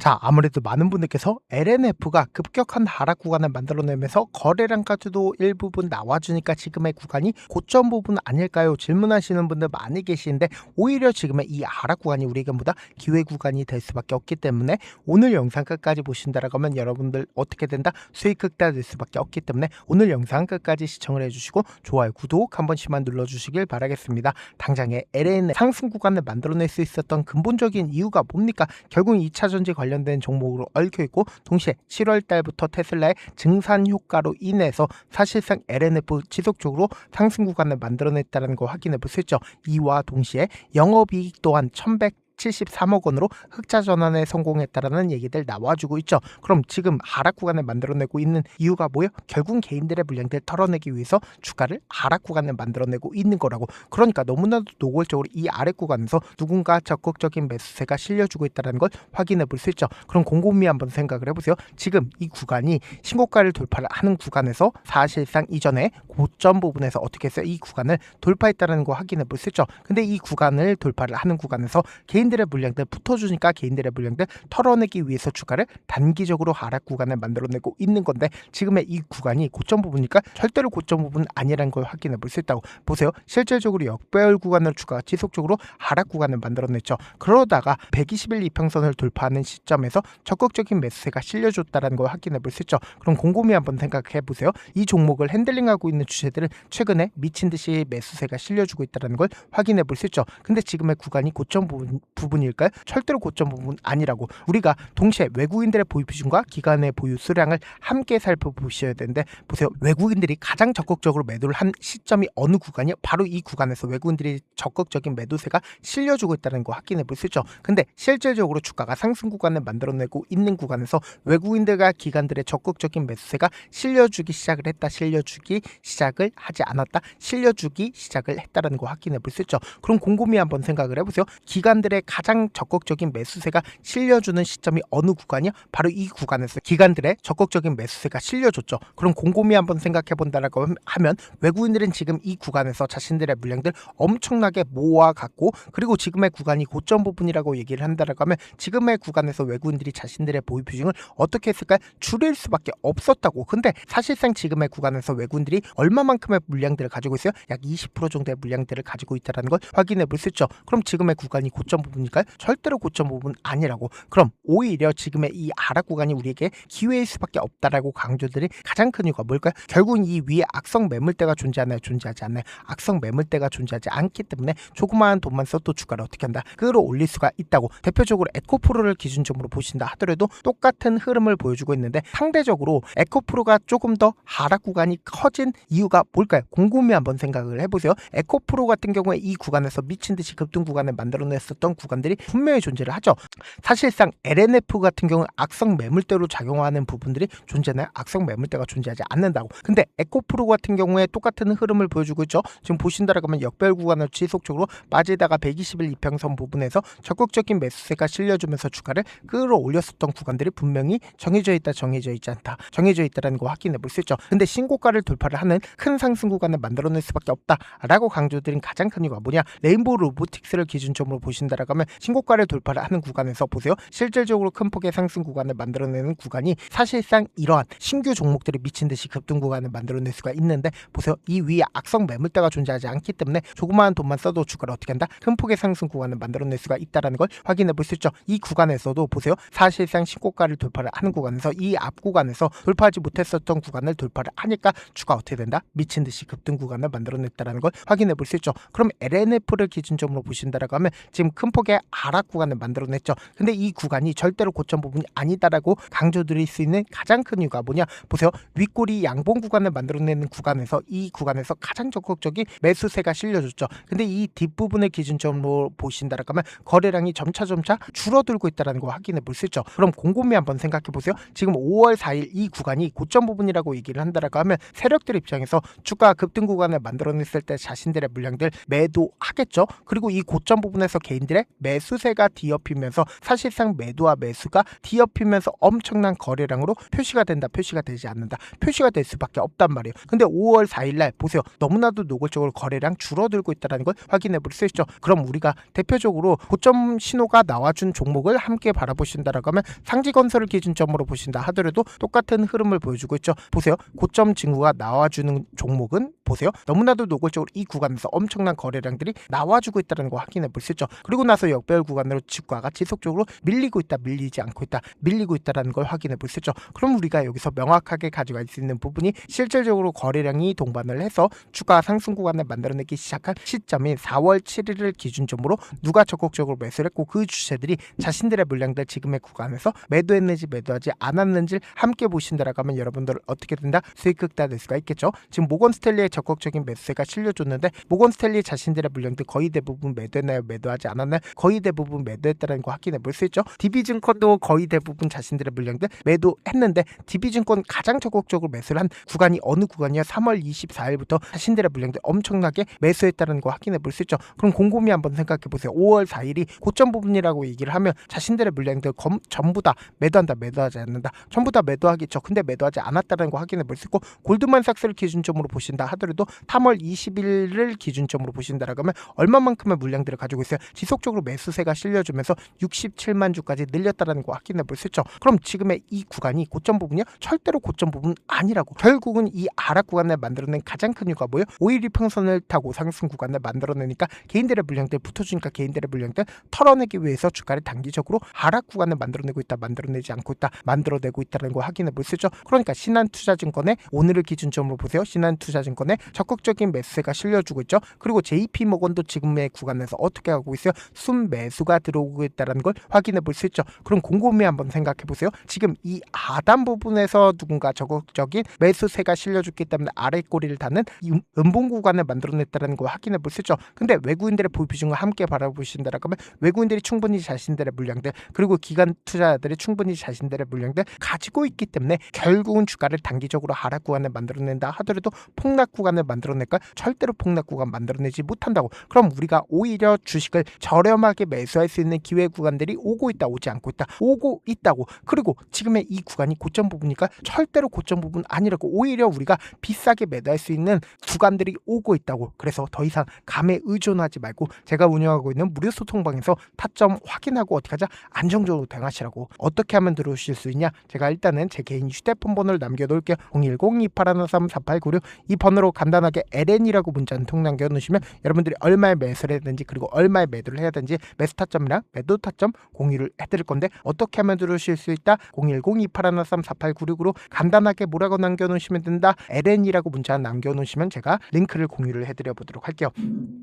자, 아무래도 많은 분들께서 LNF가 급격한 하락 구간을 만들어내면서 거래량까지도 일부분 나와주니까 지금의 구간이 고점 부분 아닐까요? 질문하시는 분들 많이 계시는데, 오히려 지금의 이 하락 구간이 우리에게보다 기회 구간이 될 수밖에 없기 때문에 오늘 영상 끝까지 보신다라고 하면 여러분들 어떻게 된다? 수익 극대화될 수밖에 없기 때문에 오늘 영상 끝까지 시청을 해주시고 좋아요, 구독 한 번씩만 눌러주시길 바라겠습니다. 당장의 LNF 상승 구간을 만들어낼 수 있었던 근본적인 이유가 뭡니까? 결국 2차전지 관련된 종목으로 얽혀있고, 동시에 7월 달부터 테슬라의 증산 효과로 인해서 사실상 LNF 지속적으로 상승 구간을 만들어냈다는 거 확인해 볼 수 있죠. 이와 동시에 영업이익 또한 1173억 원으로 흑자 전환에 성공했다라는 얘기들 나와주고 있죠. 그럼 지금 하락 구간을 만들어내고 있는 이유가 뭐예요? 결국 개인들의 물량들 털어내기 위해서 주가를 하락 구간을 만들어내고 있는 거라고. 그러니까 너무나도 노골적으로 이 아래 구간에서 누군가 적극적인 매수세가 실려주고 있다는 걸 확인해 볼 수 있죠. 그럼 곰곰이 한번 생각을 해보세요. 지금 이 구간이 신고가를 돌파를 하는 구간에서 사실상 이전에 고점 부분에서 어떻게 했어요? 이 구간을 돌파했다는 거 확인해 볼 수 있죠. 근데 이 구간을 돌파를 하는 구간에서 개인들의 물량들 붙어주니까 개인들의 물량들 털어내기 위해서 주가를 단기적으로 하락 구간을 만들어내고 있는 건데, 지금의 이 구간이 고점 부분이니까 절대로 고점 부분 아니라는 걸 확인해 볼 수 있다고. 보세요. 실질적으로 역배열 구간을 주가가 지속적으로 하락 구간을 만들어냈죠. 그러다가 120일 이평선을 돌파하는 시점에서 적극적인 매수세가 실려줬다는 걸 확인해 볼 수 있죠. 그럼 곰곰이 한번 생각해 보세요. 이 종목을 핸들링하고 있는 주체들은 최근에 미친 듯이 매수세가 실려주고 있다는 걸 확인해 볼 수 있죠. 근데 지금의 구간이 고점 부분일까요? 절대로 고점 부분 아니라고. 우리가 동시에 외국인들의 보유 비중과 기관의 보유 수량을 함께 살펴보셔야 되는데, 보세요. 외국인들이 가장 적극적으로 매도를 한 시점이 어느 구간이요? 바로 이 구간에서 외국인들이 적극적인 매도세가 실려주고 있다는 거 확인해 볼 수 있죠. 근데 실질적으로 주가가 상승 구간을 만들어내고 있는 구간에서 외국인들과 기관들의 적극적인 매수세가 실려주기 시작을 했다, 실려주기 시작을 하지 않았다, 실려주기 시작을 했다는 거 확인해 볼 수 있죠. 그럼 곰곰이 한번 생각을 해보세요. 기관들의 가장 적극적인 매수세가 실려주는 시점이 어느 구간이요? 바로 이 구간에서 기관들의 적극적인 매수세가 실려줬죠. 그럼 곰곰이 한번 생각해 본다라고 하면 외국인들은 지금 이 구간에서 자신들의 물량들 엄청나게 모아갖고, 그리고 지금의 구간이 고점 부분이라고 얘기를 한다라고 하면 지금의 구간에서 외국인들이 자신들의 보유 비중을 어떻게 했을까요? 줄일 수밖에 없었다고. 근데 사실상 지금의 구간에서 외국인들이 얼마만큼의 물량들을 가지고 있어요? 약 20% 정도의 물량들을 가지고 있다는 걸 확인해 볼 수 있죠. 그럼 지금의 구간이 고점 부분일까요? 절대로 고점 부분 아니라고. 그럼 오히려 지금의 이 하락 구간이 우리에게 기회일 수밖에 없다라고 강조들이 가장 큰 이유가 뭘까요? 결국 이 위에 악성 매물대가 존재하나요? 존재하지 않나요? 악성 매물대가 존재하지 않기 때문에 조그마한 돈만 써도 주가를 어떻게 한다? 끌어올릴 수가 있다고. 대표적으로 에코프로를 기준점으로 보신다 하더라도 똑같은 흐름을 보여주고 있는데, 상대적으로 에코프로가 조금 더 하락 구간이 커진 이유가 뭘까요? 곰곰이 한번 생각을 해보세요. 에코프로 같은 경우에 이 구간에서 미친 듯이 급등 구간을 만들어냈었던 구간들이 분명히 존재를 하죠. 사실상 LNF 같은 경우는 악성 매물대로 작용하는 부분들이 존재나요? 악성 매물대가 존재하지 않는다고. 근데 에코프로 같은 경우에 똑같은 흐름을 보여주고 있죠. 지금 보신다라고 하면 역별 구간을 지속적으로 빠지다가 120일 이평선 부분에서 적극적인 매수세가 실려주면서 주가를 끌어올렸었던 구간들이 분명히 정해져 있다, 정해져 있지 않다, 정해져 있다는 거 확인해 볼 수 있죠. 근데 신고가를 돌파를 하는 큰 상승 구간을 만들어낼 수밖에 없다라고 강조드린 가장 큰 이유가 뭐냐? 레인보우 로보틱스를 기준점으로 보신다라고 하면 신고가를 돌파를 하는 구간에서 보세요. 실질적으로 큰 폭의 상승 구간을 만들어내는 구간이 사실상 이러한 신규 종목들이 미친 듯이 급등 구간을 만들어낼 수가 있는데, 보세요. 이 위에 악성 매물대가 존재하지 않기 때문에 조그마한 돈만 써도 주가를 어떻게 한다? 큰 폭의 상승 구간을 만들어낼 수가 있다는 걸 확인해 볼 수 있죠. 이 구간에서도 보세요. 사실상 신고가를 돌파를 하는 구간에서 이 앞 구간에서 돌파하지 못했었던 구간을 돌파를 하니까 주가 어떻게 된다? 미친 듯이 급등 구간을 만들어냈다는 걸 확인해 볼 수 있죠. 그럼 LNF를 기준점으로 보신다라고 하면 지금 큰 폭의 하락 구간을 만들어냈죠. 근데 이 구간이 절대로 고점 부분이 아니다라고 강조드릴 수 있는 가장 큰 이유가 뭐냐? 보세요. 윗꼬리 양봉 구간을 만들어내는 구간에서 이 구간에서 가장 적극적인 매수세가 실려줬죠. 근데 이 뒷부분을 기준점으로 보신다라고 하면 거래량이 점차 줄어들고 있다는 거 확인해 볼 수 있죠. 그럼 곰곰이 한번 생각해 보세요. 지금 5월 4일 이 구간이 고점 부분이라고 얘기를 한다라고 하면 세력들 입장에서 주가 급등 구간을 만들어냈을 때 자신들의 물량들 매도하겠죠. 그리고 이 고점 부분에서 개인들의 매수세가 뒤엎이면서 사실상 매도와 매수가 뒤엎이면서 엄청난 거래량으로 표시가 된다, 표시가 되지 않는다, 표시가 될 수밖에 없단 말이에요. 근데 5월 4일날 보세요. 너무나도 노골적으로 거래량 줄어들고 있다는 걸 확인해 볼 수 있죠. 그럼 우리가 대표적으로 고점 신호가 나와준 종목을 함께 바라보신다라고 하면 상지건설을 기준점으로 보신다 하더라도 똑같은 흐름을 보여주고 있죠. 보세요. 고점 징후가 나와주는 종목은 보세요. 너무나도 노골적으로 이 구간에서 엄청난 거래량들이 나와주고 있다는 거 확인해 볼 수 있죠. 그리고 나서 역별 구간으로 주가가 지속적으로 밀리고 있다, 밀리지 않고 있다, 밀리고 있다는 걸 확인해 볼 수 있죠. 그럼 우리가 여기서 명확하게 가져갈 수 있는 부분이 실질적으로 거래량이 동반을 해서 주가 상승 구간을 만들어내기 시작한 시점인 4월 7일을 기준점으로 누가 적극적으로 매수를 했고 그 주체들이 자신들의 물량들 지금의 구간에서 매도했는지 매도하지 않았는지 함께 보신다라고 하면 여러분들 어떻게 된다? 수익 극대화될 수가 있겠죠. 지금 모건 스탠리의 적극적인 매수세가 실려줬는데 모건 스탠리 자신들의 물량들 거의 대부분 매도했나요? 매도하지 않았나요? 거의 대부분 매도했다는 거 확인해 볼 수 있죠. DB증권도 거의 대부분 자신들의 물량들 매도했는데 DB증권 가장 적극적으로 매수를 한 구간이 어느 구간이야? 3월 24일부터 자신들의 물량들 엄청나게 매수했다는 거 확인해 볼 수 있죠. 그럼 곰곰이 한번 생각해 보세요. 5월 4일이 고점 부분이라고 얘기를 하면 자신들의 물량들 전부 다 매도한다, 매도하지 않는다, 전부 다 매도하겠죠. 근데 매도하지 않았다는 거 확인해 볼 수 있고 골드만삭스를 기준점으로 보신다 하더라도 3월 20일을 기준점으로 보신다라고 하면 얼마만큼의 물량들을 가지고 있어요? 지속적으로 매수세가 실려주면서 67만 주까지 늘렸다는 거 확인해 볼 수 있죠. 그럼 지금의 이 구간이 고점 부분이요? 절대로 고점 부분 아니라고. 결국은 이 하락 구간을 만들어낸 가장 큰 이유가 뭐예요? 5일 이평선을 타고 상승 구간을 만들어내니까 개인들의 물량들 붙어주니까 개인들의 물량들 털어내기 위해서 주가를 단기적으로 하락 구간을 만들어내고 있다, 만들어내지 않고 있다, 만들어내고 있다는 거 확인해 볼 수 있죠. 그러니까 신한투자증권의 오늘을 기준점으로 보세요. 신한투자증권의 적극적인 매수세가 실려주고 있죠. 그리고 JP모건도 지금의 구간에서 어떻게 하고 있어요? 순매수가 들어오고 있다는 걸 확인해 볼 수 있죠. 그럼 곰곰이 한번 생각해 보세요. 지금 이 하단 부분에서 누군가 적극적인 매수세가 실려줬기 때문에 아래 꼬리를 닿는 이 음봉 구간을 만들어냈다는 걸 확인해 볼 수 있죠. 근데 외국인들의 보유 비중을 함께 바라보신다라고 하면 외국인들이 충분히 자신들의 물량들 그리고 기관 투자자들이 충분히 자신들의 물량들 가지고 있기 때문에 결국은 주가를 단기적으로 하락 구간을 만들어낸다 하더라도 폭락 구간을 만들어낼까? 절대로 폭락 구간 만들어내지 못한다고. 그럼 우리가 오히려 주식을 저렴하게 매수할 수 있는 기회 구간들이 오고 있다, 오지 않고 있다, 오고 있다고. 그리고 지금의 이 구간이 고점 부분이니까 절대로 고점 부분 아니라고. 오히려 우리가 비싸게 매도할 수 있는 구간들이 오고 있다고. 그래서 더 이상 감에 의존하지 말고 제가 운영하고 있는 무료 소통방에서 타점 확인하고 어떻게 하자? 안정적으로 대응하시라고. 어떻게 하면 들어오실 수 있냐? 제가 일단은 제 개인 휴대폰 번호를 남겨놓을게요. 010-2813-4896 이 번호로 간단하게 LN이라고 문자 한 통 남겨놓으시면 여러분들이 얼마에 매수를 해야 되는지 그리고 얼마에 매도를 해야 되는지 매수 타점이랑 매도 타점 공유를 해드릴 건데 어떻게 하면 들어오실 수 있다? 010-2813-4896으로 간단하게 뭐라고 남겨놓으시면 된다? LN이라고 문자 남겨놓으시면 제가 링크를 공유를 해드려 보도록 할게요.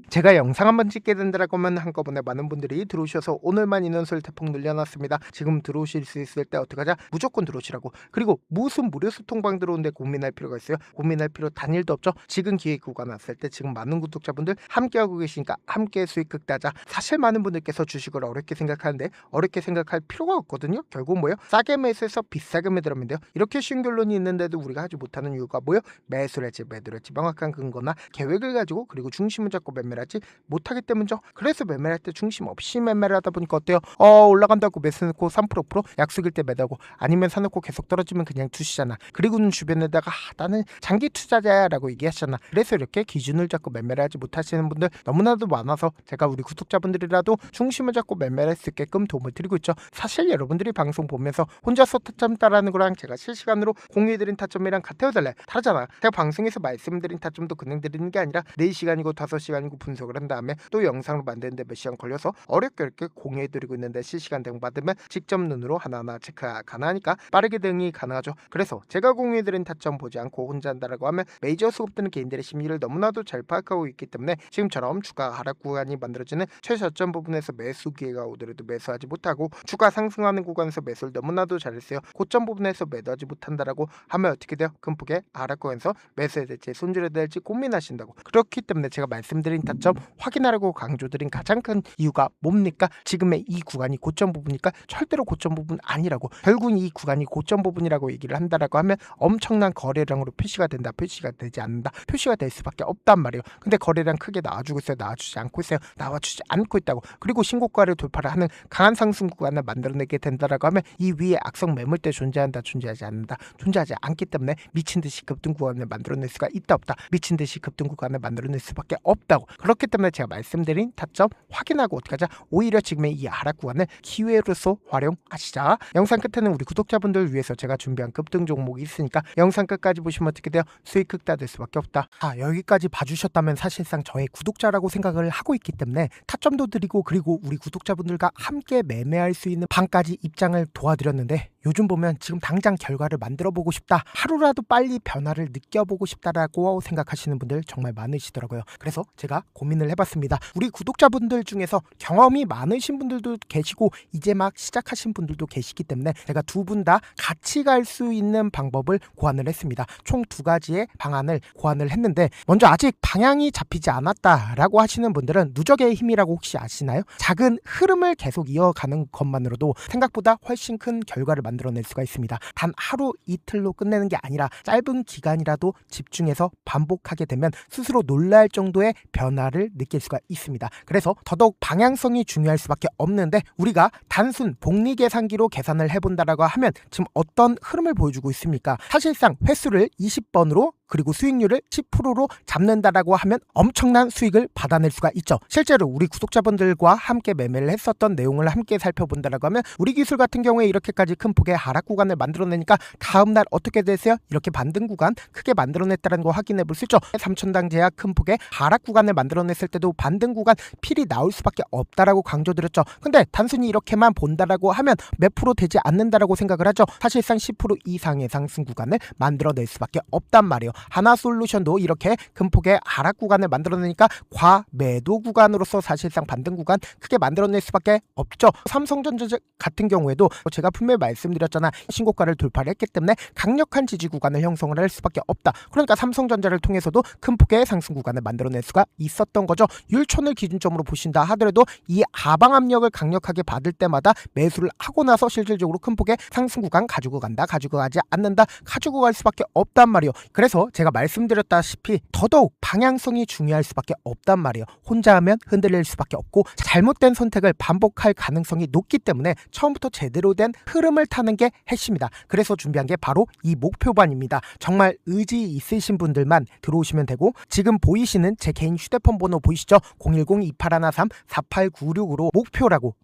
제가 영상 한번 찍게 된다라고 하면 한꺼번에 많은 분들이 들어오셔서 오늘만 인원수를 대폭 늘려놨습니다. 지금 들어오실 수 있을 때 어떻게 하자? 무조건 들어오시라고. 그리고 무슨 무료 소통방 들어오는데 고민할 필요가 있어요? 고민할 필요 단일도 없죠. 지금 기회 구간 왔을 때 지금 많은 구독자분들 함께하고 계시니까 함께 수익 극대화자. 사실 많은 분들께서 주식을 어렵게 생각하는데 어렵게 생각할 필요가 없거든요. 결국 뭐예요? 싸게 매수해서 비싸게 매도하면 돼요. 이렇게 쉬운 결론이 있는데도 우리가 하지 못하는 이유가 뭐예요? 매수를 할지 매도를 할지 명확한 근거나 계획을 가지고 그리고 중심을 잡고 매매를 하지 못하기 때문이죠. 그래서 매매를 할 때 중심 없이 매매를 하다 보니까 어때요? 올라간다고 매수 넣고 3% 약속일 때 매도하고 아니면 사놓고 계속 떨어지면 그냥 두시잖아. 그리고는 주변에다가 나는 장기 투자자야 라고 얘기하시잖아. 그래서 이렇게 기준을 잡고 매매를 하지 못하시는 분들 너무나도 많아서 제가 우리 구독자분들이라도 중심을 잡고 매매를 할 수 있게끔 도움을 드리고 있죠. 사실 여러분들이 방송 보면서 혼자서 타점 따라하는 거랑 제가 실시간으로 공유해드린 타점이랑 같아요, 달라요? 다르잖아. 제가 방송에서 말씀드린 타점도 그냥 드리는 게 아니라 4시간이고 5시간이고 분석을 한 다음에 또 영상으로 만드는데 몇 시간 걸려서 어렵게 이렇게 공유해드리고 있는데 실시간 대응 받으면 직접 눈으로 하나하나 체크가 가능하니까 빠르게 대응이 가능하죠. 그래서 제가 공유해드린 타점 보지 않고 혼자 한다라고 하면 메이저 수급되는 개인들의 심리를 너무나도 잘 파악하고 있기 때문에 지금처럼 주가 하락 구간이 만들어지는 최저점 부분에서 매수 기회가 오더라도 매수하지 못하고 주가 상승하는 구간에서 매수를 너무나도 잘했어요. 고점 부분에서 매도하지 못한다라고 하면 어떻게 돼요? 큰 폭의 하락 구간에서 매수해야 될지 손절해야 될지 고민하신다고. 그렇기 때문에 제가 말씀드린 타점 확인하라고 강조드린 가장 큰 이유가 뭡니까? 지금의 이 구간이 고점 부분이니까 절대로 고점 부분 아니라고. 결국 이 구간이 고점 부분이라고 얘기를 한다라고 하면 엄청난 거래량으로 표시가 된다, 표시가 되지 않는다, 표시가 될 수밖에 없단 말이에요. 근데 거래량 크게 나와주고 있어요? 나와주지 않고 있어요? 나와주지 않고 있다고. 된다고, 그리고 신고가를 돌파를 하는 강한 상승 구간을 만들어내게 된다라고 하면 이 위에 악성 매물대 존재한다, 존재하지 않는다, 존재하지 않기 때문에 미친듯이 급등 구간을 만들어낼 수가 있다 없다, 미친듯이 급등 구간을 만들어낼 수밖에 없다고. 그렇기 때문에 제가 말씀드린 타점 확인하고 어떻게 하자, 오히려 지금의 이 하락 구간을 기회로서 활용하시자. 영상 끝에는 우리 구독자분들을 위해서 제가 준비한 급등 종목이 있으니까 영상 끝까지 보시면 어떻게 돼요? 수익 극대화될 수밖에 없다. 여기까지 봐주셨다면 사실상 저의 구독자라고 생각을 하고 있기 때문에 타점도 드리고, 그리고 우리 구독자분들과 함께 매매할 수 있는 방까지 입장을 도와드렸는데, 요즘 보면 지금 당장 결과를 만들어 보고 싶다, 하루라도 빨리 변화를 느껴보고 싶다라고 생각하시는 분들 정말 많으시더라고요. 그래서 제가 고민을 해봤습니다. 우리 구독자분들 중에서 경험이 많으신 분들도 계시고 이제 막 시작하신 분들도 계시기 때문에 제가 두 분 다 같이 갈 수 있는 방법을 고안을 했습니다. 총 2가지의 방안을 고안을 했는데, 먼저 아직 방향이 잡히지 않았다라고 하시는 분들은 누적의 힘이라고 혹시 아시나요? 작은 흐름을 계속 이어가는 것만으로도 생각보다 훨씬 큰 결과를 만들어낼 수가 있습니다. 단 하루 이틀로 끝내는 게 아니라 짧은 기간이라도 집중해서 반복하게 되면 스스로 놀랄 정도의 변화를 느낄 수가 있습니다. 그래서 더더욱 방향성이 중요할 수밖에 없는데, 우리가 단순 복리 계산기로 계산을 해본다라고 하면 지금 어떤 흐름을 보여주고 있습니까? 사실상 횟수를 20번으로 그리고 수익률을 10%로 잡는다라고 하면 엄청난 수익을 받아낼 수가 있죠. 실제로 우리 구독자분들과 함께 매매를 했었던 내용을 함께 살펴본다라고 하면 우리 기술 같은 경우에 이렇게까지 큰 폭의 하락 구간을 만들어내니까 다음날 어떻게 되세요? 이렇게 반등 구간 크게 만들어냈다는 거 확인해 볼 수 있죠. 3천당 제약 큰 폭의 하락 구간을 만들어냈을 때도 반등 구간 필이 나올 수밖에 없다라고 강조드렸죠. 근데 단순히 이렇게만 본다라고 하면 몇 프로 되지 않는다라고 생각을 하죠. 사실상 10% 이상의 상승 구간을 만들어낼 수밖에 없단 말이에요. 하나솔루션도 이렇게 큰 폭의 하락 구간을 만들어내니까 과매도 구간으로서 사실상 반등 구간 크게 만들어낼 수밖에 없죠. 삼성전자 같은 경우에도 제가 분명히 말씀드렸잖아, 신고가를 돌파를 했기 때문에 강력한 지지 구간을 형성을 할 수밖에 없다. 그러니까 삼성전자를 통해서도 큰 폭의 상승 구간을 만들어낼 수가 있었던 거죠. 율촌을 기준점으로 보신다 하더라도 이 하방 압력을 강력하게 받을 때마다 매수를 하고 나서 실질적으로 큰 폭의 상승 구간 가지고 간다, 가지고 가지 않는다, 가지고 갈 수밖에 없단 말이에요. 그래서 제가 말씀드렸다시피 더더욱 방향성이 중요할 수밖에 없단 말이에요. 혼자 하면 흔들릴 수밖에 없고 잘못된 선택을 반복할 가능성이 높기 때문에 처음부터 제대로 된 흐름을 타는 게 핵심이다. 그래서 준비한 게 바로 이 목표반입니다. 정말 의지 있으신 분들만 들어오시면 되고, 지금 보이시는 제 개인 휴대폰 번호 보이시죠? 010-2813-4896으로 목표라고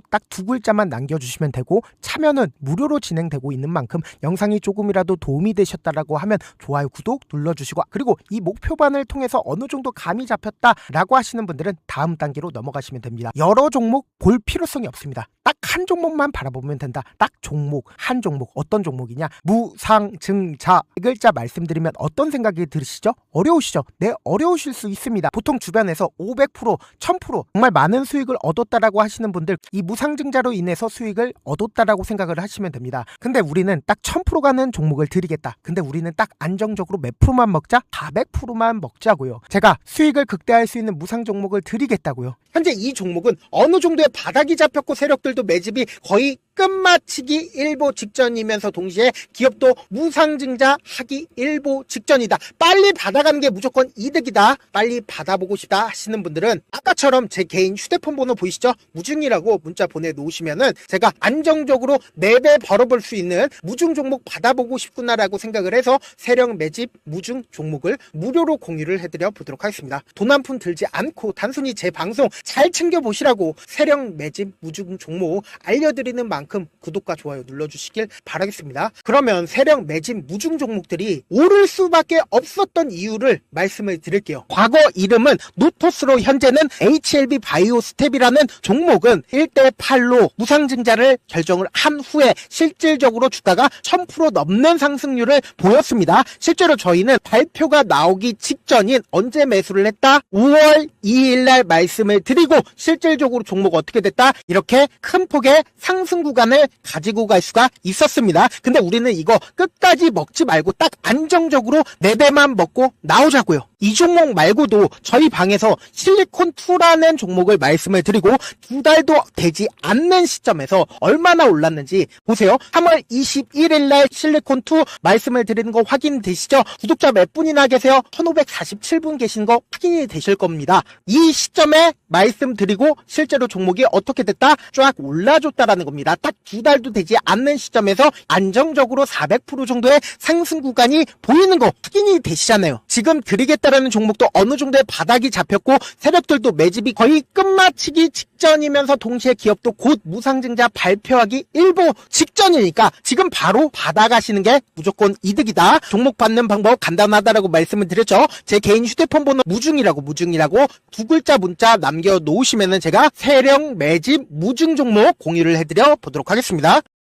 딱 2글자만 남겨주시면 되고, 참여는 무료로 진행되고 있는 만큼 영상이 조금이라도 도움이 되셨다라고 하면 좋아요, 구독 눌러주시고, 그리고 이 목표반을 통해서 어느 정도 감이 잡혔다라고 하시는 분들은 다음 단계로 넘어가시면 됩니다. 여러 종목 볼 필요성이 없습니다. 딱 한 종목만 바라보면 된다. 딱 종목, 한 종목. 어떤 종목이냐? 무상증자. 이 글자 말씀드리면 어떤 생각이 들으시죠? 어려우시죠? 네, 어려우실 수 있습니다. 보통 주변에서 500%, 1000% 정말 많은 수익을 얻었다라고 하시는 분들, 이 무상증자로 인해서 수익을 얻었다라고 생각을 하시면 됩니다. 근데 우리는 딱 1000% 가는 종목을 드리겠다. 근데 우리는 딱 안정적으로 몇 프로만 먹자? 400%만 먹자고요. 제가 수익을 극대화할 수 있는 무상 종목을 드리겠다고요. 현재 이 종목은 어느 정도의 바닥이 잡혔고 세력들도 매집이 거의 끝마치기 일보 직전이면서 동시에 기업도 무상증자하기 일보 직전이다. 빨리 받아가는 게 무조건 이득이다. 빨리 받아보고 싶다 하시는 분들은 아까처럼 제 개인 휴대폰 번호 보이시죠? 무중이라고 문자 보내놓으시면은 제가 안정적으로 4배 벌어볼 수 있는 무중 종목 받아보고 싶구나라고 생각을 해서 세력 매집 무중 종목을 무료로 공유를 해드려 보도록 하겠습니다. 돈 한 푼 들지 않고 단순히 제 방송 잘 챙겨보시라고 세력 매집 무중 종목 알려드리는 만큼 구독과 좋아요 눌러주시길 바라겠습니다. 그러면 세력 매집 무중 종목들이 오를 수밖에 없었던 이유를 말씀을 드릴게요. 과거 이름은 노토스로 현재는 HLB 바이오스텝이라는 종목은 1대8로 무상증자를 결정을 한 후에 실질적으로 주가가 1000% 넘는 상승률을 보였습니다. 실제로 저희는 발표가 나오기 직전인 언제 매수를 했다? 5월 2일날 말씀을 드리고 실질적으로 종목 어떻게 됐다? 이렇게 큰 폭의 상승 구간을 가지고 갈 수가 있었습니다. 근데 우리는 이거 끝까지 먹지 말고 딱 안정적으로 4배만 먹고 나오자고요. 이 종목 말고도 저희 방에서 실리콘2라는 종목을 말씀을 드리고 2달도 되지 않는 시점에서 얼마나 올랐는지 보세요. 3월 21일 날 실리콘2 말씀을 드리는 거 확인되시죠? 구독자 몇 분이나 계세요? 1547분 계신 거 확인이 되실 겁니다. 이 시점에 말씀드리고 실제로 종목이 어떻게 됐다? 쫙 올라줬다라는 겁니다. 딱 2달도 되지 않는 시점에서 안정적으로 400% 정도의 상승 구간이 보이는 거 확인이 되시잖아요. 지금 드리겠다라는 종목도 어느 정도의 바닥이 잡혔고 세력들도 매집이 거의 끝마치기 직전이면서 동시에 기업도 곧 무상증자 발표하기 일보 직전이니까 지금 바로 받아가시는 게 무조건 이득이다. 종목 받는 방법 간단하다라고 말씀을 드렸죠. 제 개인 휴대폰 번호 무중이라고 두 글자 문자 남겨놓으시면은 제가 세력 매집 무중 종목 공유를 해드려 보도록 하겠습니다.